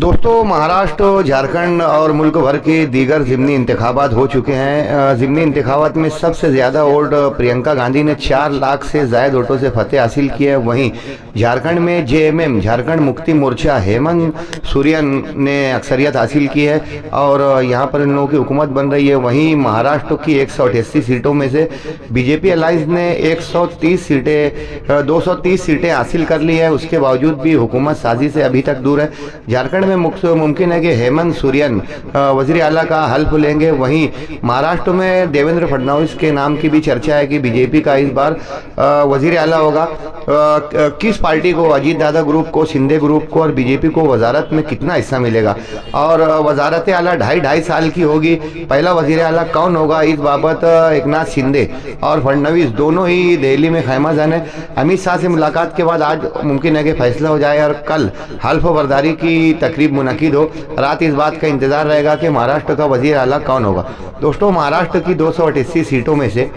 दोस्तों, महाराष्ट्र, झारखंड और मुल्क भर के दीगर ज़िमनी इंतखाबात हो चुके हैं। ज़िमनी इंतखाबात में सबसे ज़्यादा वोट प्रियंका गांधी ने 4 लाख से ज़ायद वोटों से फतेह हासिल की है। वहीं झारखंड में जेएमएम झारखंड मुक्ति मोर्चा हेमंत सोरेन ने अक्सरियत हासिल की है और यहाँ पर इन लोगों की हुकूमत बन रही है। वहीं महाराष्ट्र की 188 सीटों में से बीजेपी अलायंस ने 230 सीटें हासिल कर ली है। उसके बावजूद भी हुकूमत साजी से अभी तक दूर है। झारखंड में मुमकिन है कि हेमंत सोरेन वजीर आला का हल्फ लेंगे। वहीं महाराष्ट्र में देवेंद्र फडणवीस के नाम की भी चर्चा है कि बीजेपी का इस बार वजीर आला होगा। किस पार्टी को, अजीत दादा ग्रुप को, शिंदे ग्रुप को और बीजेपी को वजारत में कितना हिस्सा मिलेगा और वजारत आला 2.5 साल की होगी। पहला वजीर आला कौन होगा, इस बाबत एकनाथ शिंदे और फडणवीस दोनों ही दिल्ली में खैमा जन है। अमित शाह से मुलाकात के बाद आज मुमकिन है कि फैसला हो जाए और कल हल्फ बर्दारी की तकरीब मुनक़िद हो। रात इस बात का इंतजार रहेगा कि महाराष्ट्र का वजीर आला कौन होगा। दोस्तों, महाराष्ट्र की 288 सीटों में से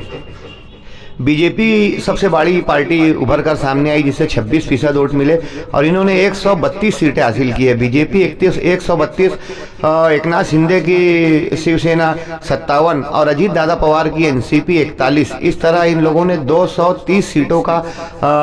बीजेपी सबसे बड़ी पार्टी उभर कर सामने आई, जिससे 26% वोट मिले और इन्होंने 132 सीटें हासिल की है। बीजेपी 132, एकनाथ शिंदे की शिवसेना 57 और अजीत दादा पवार की एनसीपी 41। इस तरह इन लोगों ने 230 सीटों का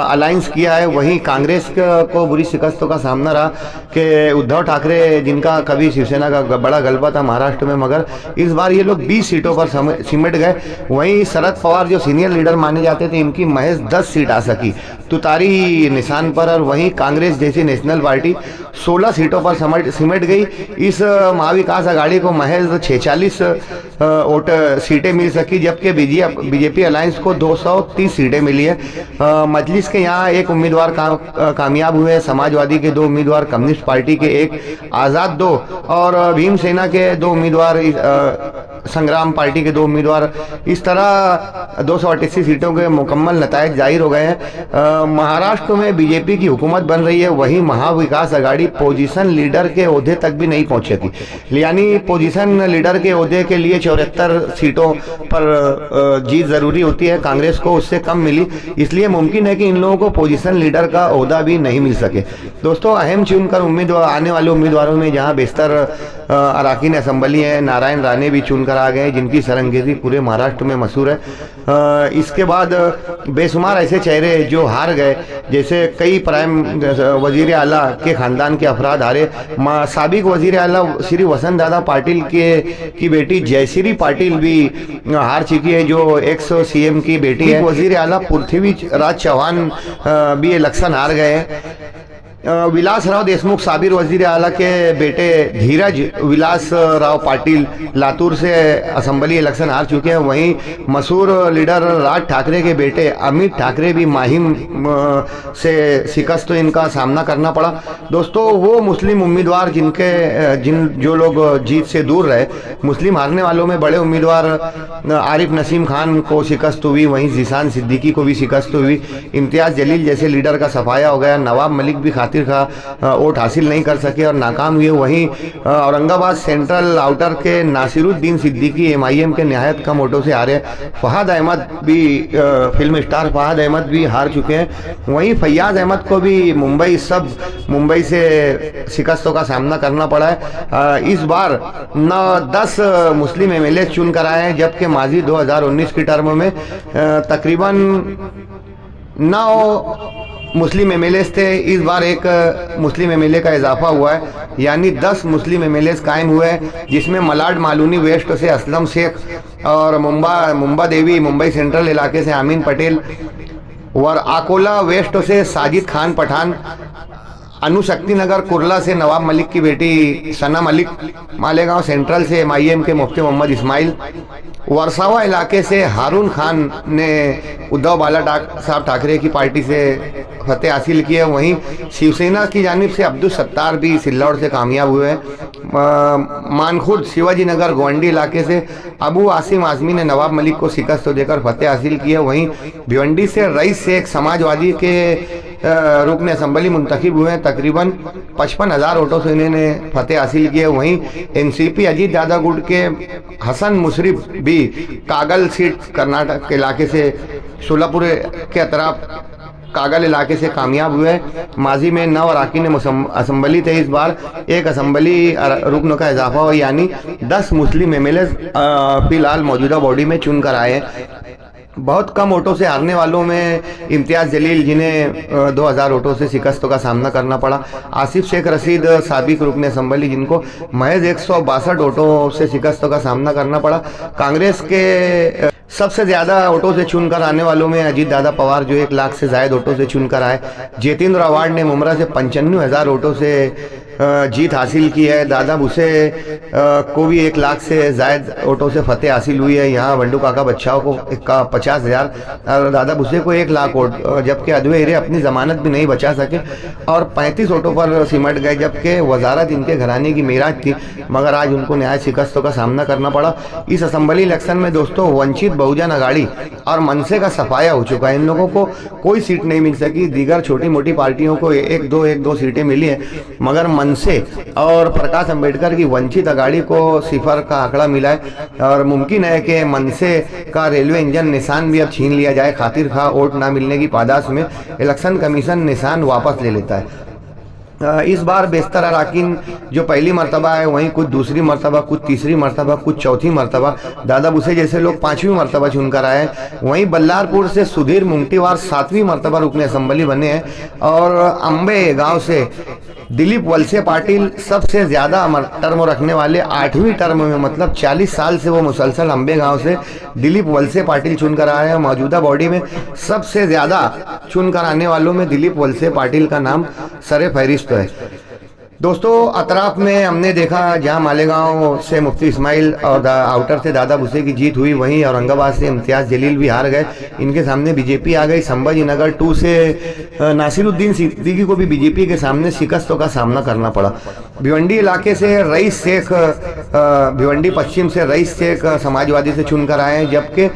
अलायंस किया है। वहीं कांग्रेस को बुरी शिकस्तों का सामना रहा कि उद्धव ठाकरे, जिनका कभी शिवसेना का बड़ा गलबा था महाराष्ट्र में, मगर इस बार ये लोग 20 सीटों पर सिमट गए। वहीं शरद पवार जो सीनियर लीडर माने जाते थे, इनकी महज 10 सीट आ सकी तुतारी निशान पर। और वहीं कांग्रेस जैसी नेशनल पार्टी 16 सीटों पर सिमट गई। इस महाविकास आघाड़ी को महज 46 वोट सीटें मिल सकी, जबकि बीजेपी अलायंस को 230 सीटें मिली है। मजलिस के यहाँ एक उम्मीदवार कामयाब हुए, समाजवादी के 2 उम्मीदवार, कम्युनिस्ट पार्टी के 1, आज़ाद 2 और भीमसेना के 2 उम्मीदवार, संग्राम पार्टी के 2 उम्मीदवार। इस तरह 288 सीटों के मुकम्मल नतायज जाहिर हो गए हैं। महाराष्ट्र में बीजेपी की हुकूमत बन रही है। वहीं महाविकास आघाड़ी पोजीशन लीडर के ओहदे तक भी नहीं पहुंच सकी, यानी पोजीशन लीडर के ओहदे के लिए 74 सीटों पर जीत जरूरी होती है। कांग्रेस को उससे कम मिली, इसलिए मुमकिन है कि इन लोगों को पोजीशन लीडर का ओहदा भी नहीं मिल सके। दोस्तों, अहम चुनकर उम्मीदवार आने वाले उम्मीदवारों में जहां बेशतर अराकीन असम्बली है, नारायण राणे भी चुनकर आ गए, जिनकी सरंगेजी पूरे महाराष्ट्र में मशहूर है। इसके बाद बेशुमार ऐसे चेहरे जो हार गए, जैसे कई प्राइम वजीर आला के खानदान के अफराद हारे। साबिक वजीर आला श्री वसंत दादा पाटिल की बेटी जयश्री पाटिल भी हार चुकी है, जो एक्स सीएम की बेटी है। वजीर आला पृथ्वीराज चौहान भी इलेक्शन हार गए हैं। विलासराव देशमुख साबिर वजीर आला के बेटे धीरज विलास राव पाटिल लातूर से असेंबली इलेक्शन हार चुके हैं। वहीं मशहूर लीडर राज ठाकरे के बेटे अमित ठाकरे भी माहिम से शिकस्त तो इनका सामना करना पड़ा। दोस्तों, वो मुस्लिम उम्मीदवार जो लोग जीत से दूर रहे, मुस्लिम हारने वालों में बड़े उम्मीदवार आरिफ नसीम खान को शिकस्त हुई, वहीं जीशान सिद्दीकी को भी शिकस्त हुई। इम्तियाज जलील जैसे लीडर का सफाया हो गया। नवाब मलिक भी का वोट हासिल नहीं कर सके और नाकाम हुए। वहीं औरंगाबाद सेंट्रल आउटर के नासिरुद्दीन सिद्दीकी एमआईएम के निहायत कम वोटों से हारे। फहद अहमद भी, फिल्म स्टार फहद अहमद भी हार चुके हैं। वहीं फैयाज अहमद को भी मुंबई से शिकस्तों का सामना करना पड़ा है। इस बार 10 मुस्लिम एमएलए चुन कर आए हैं, जबकि माजी 2019 की टर्म में तकरीबन 9 मुस्लिम एमएलए थे। इस बार एक मुस्लिम एमएलए का इजाफा हुआ है, यानी 10 मुस्लिम एमएलए कायम हुए हैं, जिसमें मलाड मालूनी वेस्ट से असलम शेख और मुंबा देवी मुंबई सेंट्रल इलाके से आमीन पटेल और अकोला वेस्ट से साजिद खान पठान, अनुशक्ति नगर कुर्ला से नवाब मलिक की बेटी सना मलिक, मालेगांव सेंट्रल से एमआईएम के मुफ्ती मोहम्मद इस्माइल, वर्सावा इलाके से हारून खान ने उद्धव बाला साहब ठाकरे की पार्टी से फतेह हासिल की है। वहीं शिवसेना की जानिब से अब्दुल सत्तार भी सिल्लौर से कामयाब हुए हैं। मानखुर्द शिवाजी नगर गोंडी इलाके से अबू आसिम आजमी ने नवाब मलिक को शिकस्त देकर फतेह हासिल की है। वहीं भिवंडी से रईस शेख समाजवादी के रुकन असेंबली मुंतखब हुए हैं। तकरीबन 55,000 वोटों से इन्होंने फतेह हासिल किए। वहीं एनसीपी अजीत दादा गुट के हसन मुशरिफ भी कागल सीट कर्नाटक के इलाके से सोलापुर के अतराफ कागल इलाके से कामयाब हुए। माजी में 9 अरकान असम्बली थे, इस बार एक असम्बली रुकन का इजाफा हो, यानी 10 मुस्लिम MLA फिलहाल मौजूदा बॉडी में चुन कर आए हैं। बहुत कम वोटों से हारने वालों में इम्तियाज़ जलील, जिन्हें 2000 वोटों से शिकस्तों का सामना करना पड़ा। आसिफ शेख रशीद, साबिक रुकन असम्बली, जिनको महज 162 वोटों से शिकस्तों का सामना करना पड़ा। कांग्रेस के सबसे ज़्यादा वोटों से चुनकर आने वालों में अजीत दादा पवार, जो 1 लाख से ज़ायद वोटों से चुनकर आए। जितेंद्र अवार्ड ने मुमरा से 95,000 वोटों से जीत हासिल की है। दादा भुसे को भी 1 लाख से ज़ायद वोटों से फतेह हासिल हुई है। यहाँ वंडू काका बच्चाओं को 50,000 और दादा भुसे को 1 लाख वोट, जबकि अदवे हिरे अपनी जमानत भी नहीं बचा सके और 35 वोटों पर सिमट गए, जबकि वजारत इनके घराने की मीराज थी, मगर आज उनको न्याय शिकस्तों का सामना करना पड़ा। इस असम्बली इलेक्शन में दोस्तों वंचित बहुजन अघाड़ी और मनसे का सफाया हो चुका है। इन लोगों को कोई सीट नहीं मिल सकी। दीगर छोटी मोटी पार्टियों को एक दो सीटें मिली हैं, मगर मनसे और प्रकाश अंबेडकर की वंचित अघाड़ी को सिफर का आंकड़ा मिला है और मुमकिन है कि मनसे का रेलवे इंजन निशान भी अब छीन लिया जाए। खातिर खा वोट ना मिलने की पादाश में इलेक्शन कमीशन निशान वापस ले लेता है। इस बार बेशतर अरकान जो पहली मरतबा है, वहीं कुछ दूसरी मरतबा, कुछ तीसरी मरतबा, कुछ चौथी मरतबा, दादा भुसे जैसे लोग 5वीं मरतबा चुनकर आए हैं। वहीं बल्लारपुर से सुधीर मुंगटीवार 7वीं मरतबा रुकन असम्बली बने हैं और अम्बे गांव से दिलीप वलसे पाटिल सबसे ज़्यादा टर्म रखने वाले 8वीं टर्म में, मतलब 40 साल से वो मुसलसल अम्बे गांव से दिलीप वलसे पाटिल चुनकर आए हैं। मौजूदा बॉडी में सबसे ज़्यादा चुनकर आने वालों में दिलीप वलसे पाटिल का नाम सरे फहरिस्त है। दोस्तों अतराफ में हमने देखा जहां मालेगांव से मुफ्ती इस्माइल और आउटर से दादा भुसे की जीत हुई, वहीं औरंगाबाद से इम्तियाज़ जलील भी हार गए, इनके सामने बीजेपी आ गई। संभाजी नगर 2 से नासिरुद्दीन सिद्दीकी को भी बीजेपी के सामने शिकस्तों का सामना करना पड़ा। भिवंडी इलाके से रईस शेख, भिवंडी पश्चिम से रईस शेख समाजवादी से चुनकर आए हैं, जबकि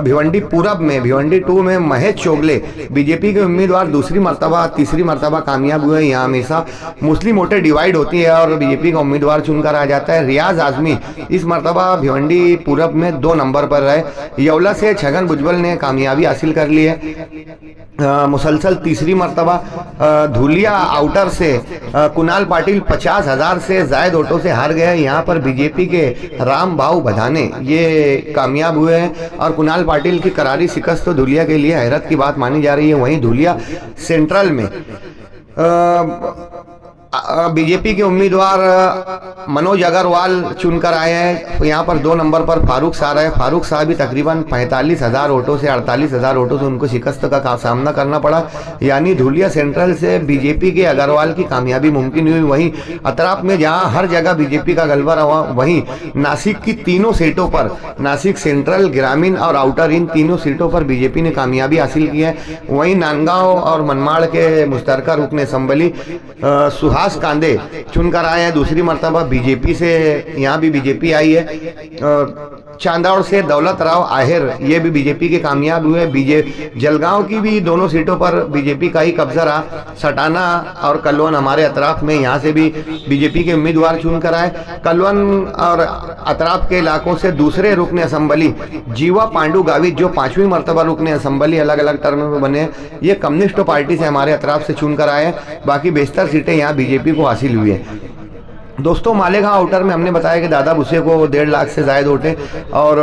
भिवंडी पूरब में, भिवंडी 2 में महेश चोगले बीजेपी के उम्मीदवार दूसरी मरतबा तीसरी मरतबा कामयाब हुए। यहाँ हमेशा मुस्लिम वोटें डिवाइड होती है और बीजेपी का उम्मीदवार चुनकर आ जाता है। रियाज आजमी इस मरतबा भिवंडी पूरब में 2 नंबर पर रहे। यवला से छगन भुजबल ने कामयाबी हासिल कर ली है। मुसलसल तीसरी मरतबा धुलिया आउटर से कुणाल पाटिल 50,000 से ज़ायद वोटों से हार गए। यहाँ पर बीजेपी के राम भाऊ बधाने ये कामयाब हुए हैं और कुणाल पाटिल की करारी शिकस्त तो धुलिया के लिए हैरत की बात मानी जा रही है। वहीं धुलिया सेंट्रल में बीजेपी के उम्मीदवार मनोज अग्रवाल चुनकर आए हैं। यहाँ पर 2 नंबर पर फारूक शाह है। फारूक शाह भी तकरीबन 45,000 वोटों से 48,000 वोटों से उनको शिकस्त का सामना करना पड़ा, यानी धुलिया सेंट्रल से बीजेपी के अग्रवाल की कामयाबी मुमकिन हुई। वहीं अतराफ में जहाँ हर जगह बीजेपी का गलबा रहा, वहीं नासिक की तीनों सीटों पर, नासिक सेंट्रल, ग्रामीण और आउटर, इन तीनों सीटों पर बीजेपी ने कामयाबी हासिल की है। वहीं नांदगांव और मनमाड़ के मुश्तरका रुकन असम्बली सुहास कांदे चुनकर आए हैं दूसरी मरतबा बीजेपी से, यहाँ भी बीजेपी आई है। चांदौड़ से दौलत राव आहिर ये भी बीजेपी के कामयाब हुए। जलगांव की भी दोनों सीटों पर बीजेपी का ही कब्जा रहा। सटाना और कलवन हमारे अतराफ में, यहाँ से भी बीजेपी के उम्मीदवार चुनकर आए। कलवन और अतराफ के इलाकों से दूसरे रुकन असम्बली जीवा पांडू गावित, जो 5वीं मरतबा रुकन असम्बली अलग अलग टर्म में बने, ये कम्युनिस्ट पार्टी से हमारे अतराफ से चुनकर आए। बाकी बेशतर सीटें यहाँ बीजेपी को हासिल हुई है। दोस्तों मालेगांव आउटर में हमने बताया कि दादा भुसे को 1.5 लाख से ज़ायद वोटें और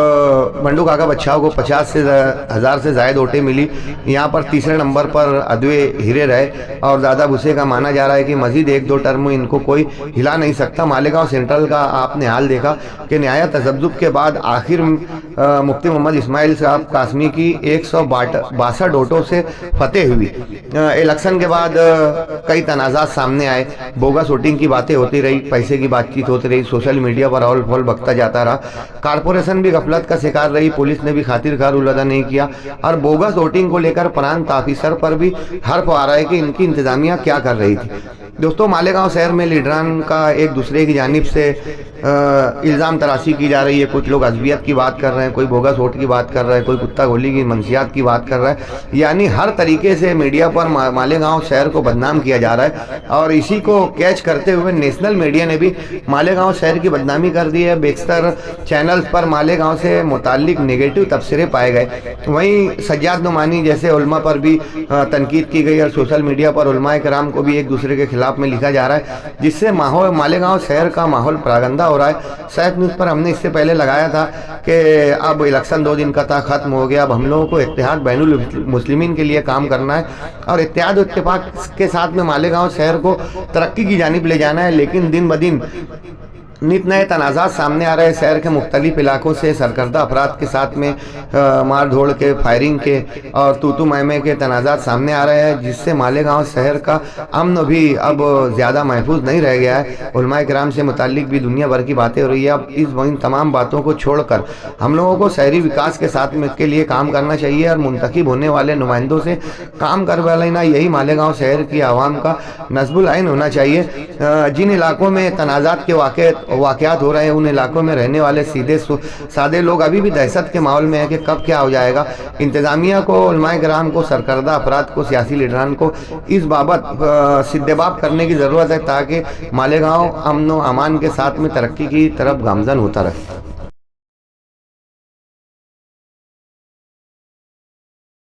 मंडू काका बच्चाओं को 50,000 से ज़ायद वोटें मिली। यहाँ पर तीसरे नंबर पर अद्वे हिरे रहे और दादा भुसे का माना जा रहा है कि मजीद 1-2 टर्म में इनको कोई हिला नहीं सकता। मालेगांव सेंट्रल का आपने हाल देखा कि नहायत तजब्जुब के बाद आखिर मुफ्ती मोहम्मद इस्माइल साहब कासमी की 162 वोटों से फतेह हुई। इलेक्शन के बाद कई तनाज़ात सामने आए, बोगस वोटिंग की बातें होती रही, पैसे की बातचीत होती रही, सोशल मीडिया पर हॉल फॉल बकता जाता रहा। कारपोरेशन भी गफलत का शिकार रही, पुलिस ने भी खातिर कार रोल अदा नहीं किया और बोगस वोटिंग को लेकर प्रांत ऑफिसर पर भी हर्फ आ रहा है कि इनकी इंतजामिया क्या कर रही थी। दोस्तों मालेगांव शहर में लीडरान का एक दूसरे की जानिब से इल्ज़ाम तराशी की जा रही है। कुछ लोग अजबियत की बात कर रहे हैं, कोई बोगस वोट की बात कर रहा है, कोई कुत्ता गोली की मंशियात की बात कर रहा है। यानी हर तरीके से मीडिया पर मालेगांव शहर को बदनाम किया जा रहा है और इसी को कैच करते हुए नेशनल मीडिया ने ने भी मालेगांव शहर की बदनामी कर दी है। बेशतर चैनल्स पर मालेगांव से मुताल्लिक नेगेटिव तबसरे पाए गए। वहीं सज्जाद नुमानी जैसे उलमा पर भी तनकीद की गई और सोशल मीडिया पर उलमाए कराम को भी एक दूसरे के खिलाफ में लिखा जा रहा है, जिससे माहौल मालेगांव शहर का माहौल प्रागंदा हो रहा है। सैफ न्यूज़ पर हमने इससे पहले लगाया था कि अब इलेक्शन 2 दिन का था, ख़त्म हो गया, अब हम लोगों को इत्तेहाद बैनुल मुस्लिमीन के लिए काम करना है और इत्तेहाद और इत्तेफाक के साथ में मालेगांव शहर को तरक्की की जानिब ले जाना है। लेकिन दिन ब दिन नित नए तनाज़ात सामने आ रहे हैं। शहर के मुख्तलिफ इलाकों से सरकर्दा अफराद के साथ में मार धोड़ के, फायरिंग के और तूतू मैमे के तनाज़ात सामने आ रहे हैं, जिससे मालेगांव शहर का अमन भी अब ज़्यादा महफूज नहीं रह गया है। उलमाए किराम से मुताल्लिक भी दुनिया भर की बातें हो रही है। अब इन तमाम बातों को छोड़कर हम लोगों को शहरी विकास के साथ में के लिए काम करना चाहिए और मुंतखब होने वाले नुमाइंदों से काम करवा लेना, यही मालेगांव शहर की आवाम का नस्बुल आइन होना चाहिए। जिन इलाकों में तनाज़ात के वाक़यात हो रहे हैं, उन इलाकों में रहने वाले सीधे सादे लोग अभी भी दहशत के माहौल में है कि कब क्या हो जाएगा। इंतज़ामिया को, उलमाए किराम को, सरकर्दा अफराद को, सियासी लीडरान को इस बाबत सिद्देबाब करने की ज़रूरत है ताकि मालेगांव अमन व अमान के साथ में तरक्की की तरफ गामज़न होता रहे।